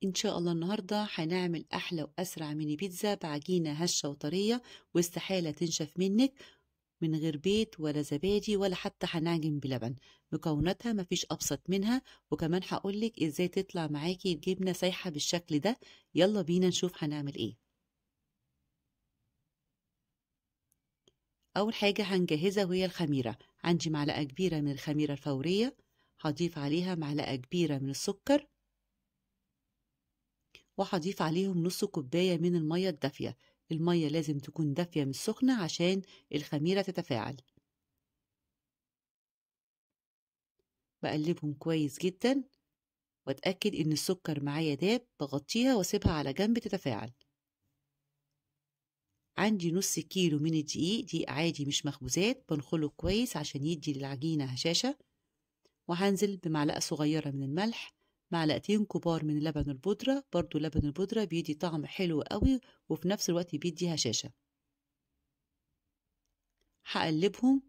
إن شاء الله النهاردة هنعمل أحلى وأسرع ميني بيتزا بعجينة هشة وطرية، واستحالة تنشف منك من غير بيض ولا زبادي ولا حتى هنعجن بلبن. مكوناتها مفيش أبسط منها، وكمان هقولك إزاي تطلع معاكي الجبنة سايحة بالشكل ده. يلا بينا نشوف هنعمل إيه. أول حاجة هنجهزها وهي الخميرة. عندي معلقة كبيرة من الخميرة الفورية، هضيف عليها معلقة كبيرة من السكر، وهضيف عليهم نص كوباية من المية الدافية. المية لازم تكون دافية مش سخنة عشان الخميرة تتفاعل. بقلبهم كويس جدا واتأكد ان السكر معايا داب، بغطيها واسيبها على جنب تتفاعل. عندي نص كيلو من الدقيق، دقيق عادي مش مخبوزات، بنخله كويس عشان يدي للعجينة هشاشة. وهنزل بمعلقة صغيرة من الملح، معلقتين كبار من لبن البودرة، برضو لبن البودرة بيدي طعم حلو قوي وفي نفس الوقت بيدي هشاشة. هقلبهم،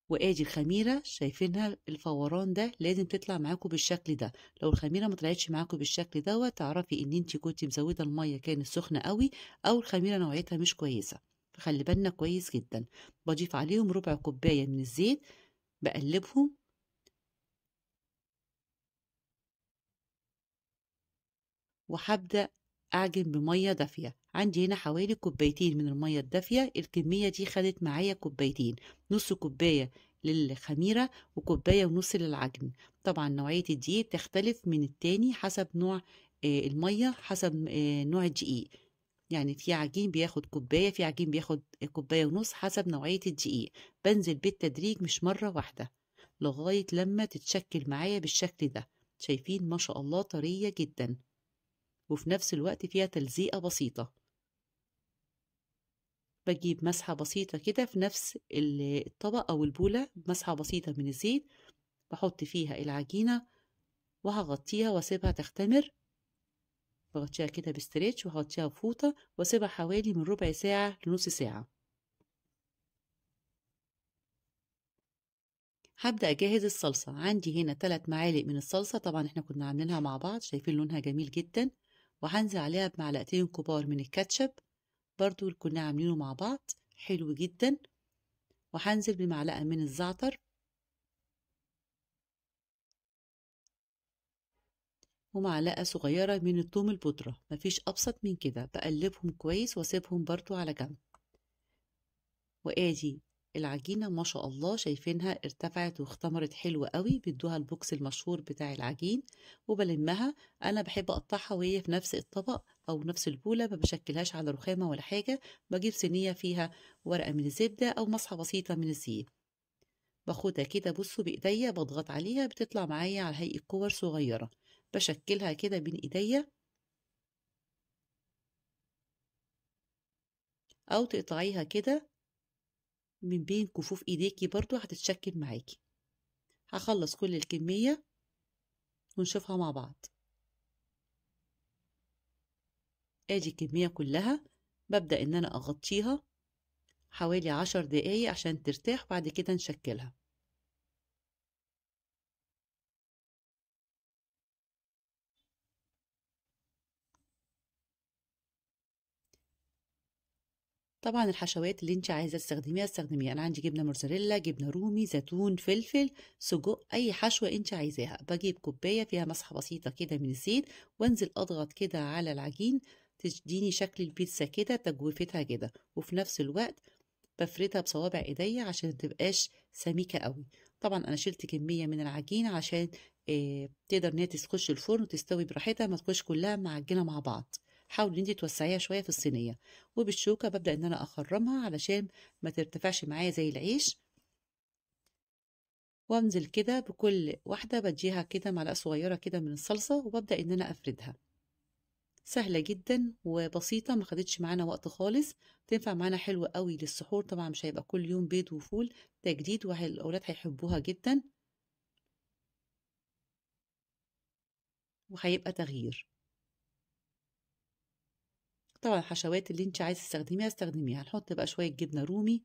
وادي الخميره شايفينها الفوران ده لازم تطلع معاكم بالشكل ده. لو الخميره ما طلعتش معاكم بالشكل دوت تعرفي ان انت كنتي مزوده الميه كانت سخنه قوي، او الخميره نوعيتها مش كويسه، فخلي بالنا كويس جدا. بضيف عليهم ربع كوبايه من الزيت، بقلبهم وهبدأ أعجن بمية دافية. عندي هنا حوالي كوبايتين من المية الدافية، الكمية دي خدت معايا كوبايتين، نص كوباية للخميرة وكوباية ونص للعجن. طبعا نوعية الدقيق تختلف من التاني حسب نوع المية، حسب نوع الدقيق. يعني في عجين بياخد كوباية، في عجين بياخد كوباية ونص، حسب نوعية الدقيق. بنزل بالتدريج مش مرة واحدة لغاية لما تتشكل معايا بالشكل ده. شايفين ما شاء الله طرية جدا، وفي نفس الوقت فيها تلزيقة بسيطة. بجيب مسحة بسيطة كده في نفس الطبق أو البولة، مسحة بسيطة من الزيت، بحط فيها العجينة وهغطيها واسيبها تختمر. بغطيها كده بستريتش وهغطيها بفوطة واسيبها حوالي من ربع ساعة لنص ساعة. هبدأ أجهز الصلصة. عندي هنا 3 معالق من الصلصة، طبعا احنا كنا عاملينها مع بعض، شايفين لونها جميل جدا. وهنزل عليها بمعلقتين كبار من الكاتشب، برضو اللي كنا عاملينه مع بعض حلو جدا. وهنزل بمعلقة من الزعتر، ومعلقة صغيرة من الثوم البودرة، مفيش أبسط من كده. بقلبهم كويس واسيبهم برضو على جنب. وآدي العجينة ما شاء الله شايفينها ارتفعت واختمرت حلوة قوي، بيدوها البوكس المشهور بتاع العجين. وبلمها، أنا بحب أقطعها وهي في نفس الطبق أو نفس البولة، ما بشكلهاش على رخامة ولا حاجة. بجيب صينية فيها ورقة من الزبدة أو مصحة بسيطة من الزيت، باخدها كده بصوا بإيديا، بضغط عليها بتطلع معايا على هيئة كور صغيرة. بشكلها كده بين إيديا، أو تقطعيها كده من بين كفوف إيديكي برضو هتتشكل معاكي. هخلص كل الكمية ونشوفها مع بعض. ادي الكمية كلها، ببدأ ان انا اغطيها حوالي 10 دقايق عشان ترتاح، بعد كده نشكلها. طبعا الحشوات اللي انت عايزة تستخدميها استخدميها. انا عندي جبنة موتزاريلا، جبنة رومي، زيتون، فلفل، سجق، اي حشوة انت عايزاها. بجيب كوباية فيها مسحة بسيطة كده من الزيت، وانزل اضغط كده على العجين تديني شكل البيتزا كده، تجويفتها كده، وفي نفس الوقت بفردها بصوابع ايديا عشان متبقاش سميكة قوي. طبعا انا شلت كمية من العجين عشان تقدر ان هي تخش الفرن وتستوي براحتها، ما تكونش كلها معجنة مع بعض. حاولي ان انت توسعيها شوية في الصينية. وبالشوكة ببدأ ان انا اخرمها علشان ما ترتفعش معايا زي العيش. وانزل كده بكل واحدة بديها كده معلقة صغيرة كده من الصلصة، وببدأ ان انا افردها. سهلة جدا وبسيطة، ما خدتش معانا وقت خالص. تنفع معانا حلوة قوي للسحور، طبعا مش هيبقى كل يوم بيض وفول، ده جديد والأولاد هيحبوها جدا وهيبقى تغيير. طبعا الحشوات اللي انت عايزة تستخدميها استخدميها. هنحط بقى شوية جبنة رومي،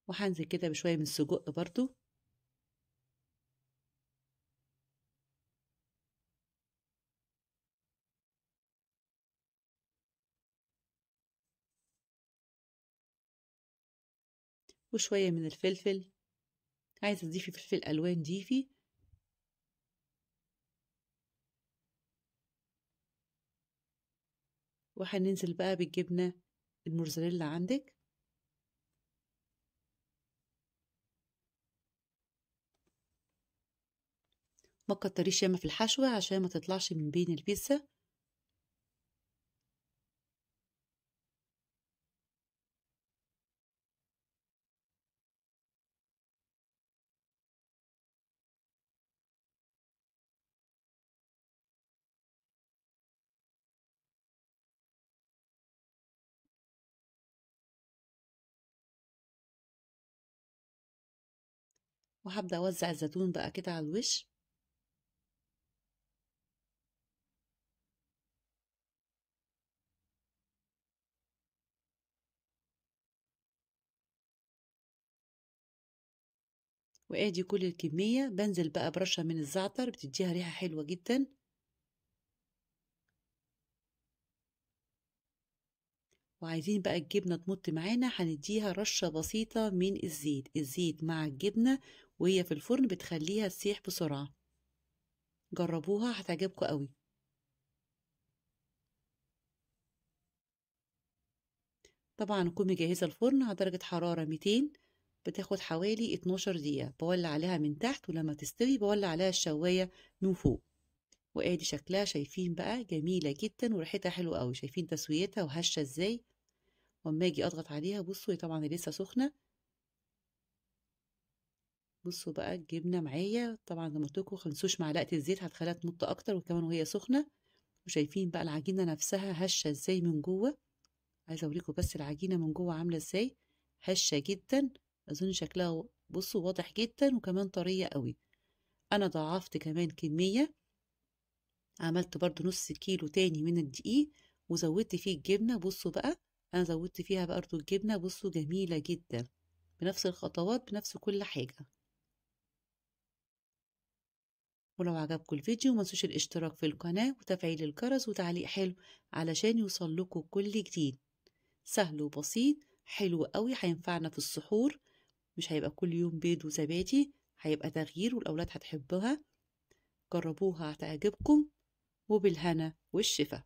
وهنزل كده بشوية من السجق برضو. وشوية من الفلفل، عايزة تضيفي فلفل ألوان ضيفي. وهننزل بقى بالجبنة الموزاريلا عندك. ما تكتريش ياما في الحشوة عشان ما تطلعش من بين البيتزا. وهبدأ أوزع الزيتون بقى كده على الوش. وادي كل الكمية، بنزل بقى برشة من الزعتر بتديها ريحة حلوة جدا. وعايزين بقى الجبنة تمط معانا، هنديها رشة بسيطة من الزيت. الزيت مع الجبنة وهي في الفرن بتخليها تسيح بسرعة. جربوها هتعجبكم قوي. طبعا أكون مجهزة الفرن على درجة حرارة 200، بتاخد حوالي 12 دقيقة. بولع عليها من تحت، ولما تستوي بولع عليها الشواية من فوق. وادي شكلها، شايفين بقى جميلة جدا وريحتها حلوة قوي. شايفين تسويتها وهشة ازاي. واما اجي اضغط عليها بصوا، هي طبعا لسه سخنة. بصوا بقى الجبنة معايا، طبعا زي ما قلت لكم متنسوش معلقة الزيت هتخليها تمط اكتر، وكمان وهي سخنة. وشايفين بقى العجينة نفسها هشة ازاي من جوه. عايزة اوريكم بس العجينة من جوه عاملة ازاي، هشة جدا. اظن شكلها بصوا واضح جدا، وكمان طرية قوي. انا ضاعفت كمان كمية، عملت برضو نص كيلو تاني من الدقيق، وزودت فيه الجبنة. بصوا بقى، انا زودت فيها برضو الجبنة. بصوا جميلة جدا، بنفس الخطوات بنفس كل حاجة. ولو عجبكم الفيديو ما تنسوش الاشتراك في القناة وتفعيل الجرس وتعليق حلو علشان يوصل لكم كل جديد. سهل وبسيط، حلو قوي، هينفعنا في السحور. مش هيبقى كل يوم بيض وزبادي، هيبقى تغيير والأولاد هتحبها. جربوها هتعجبكم، وبالهنا والشفا.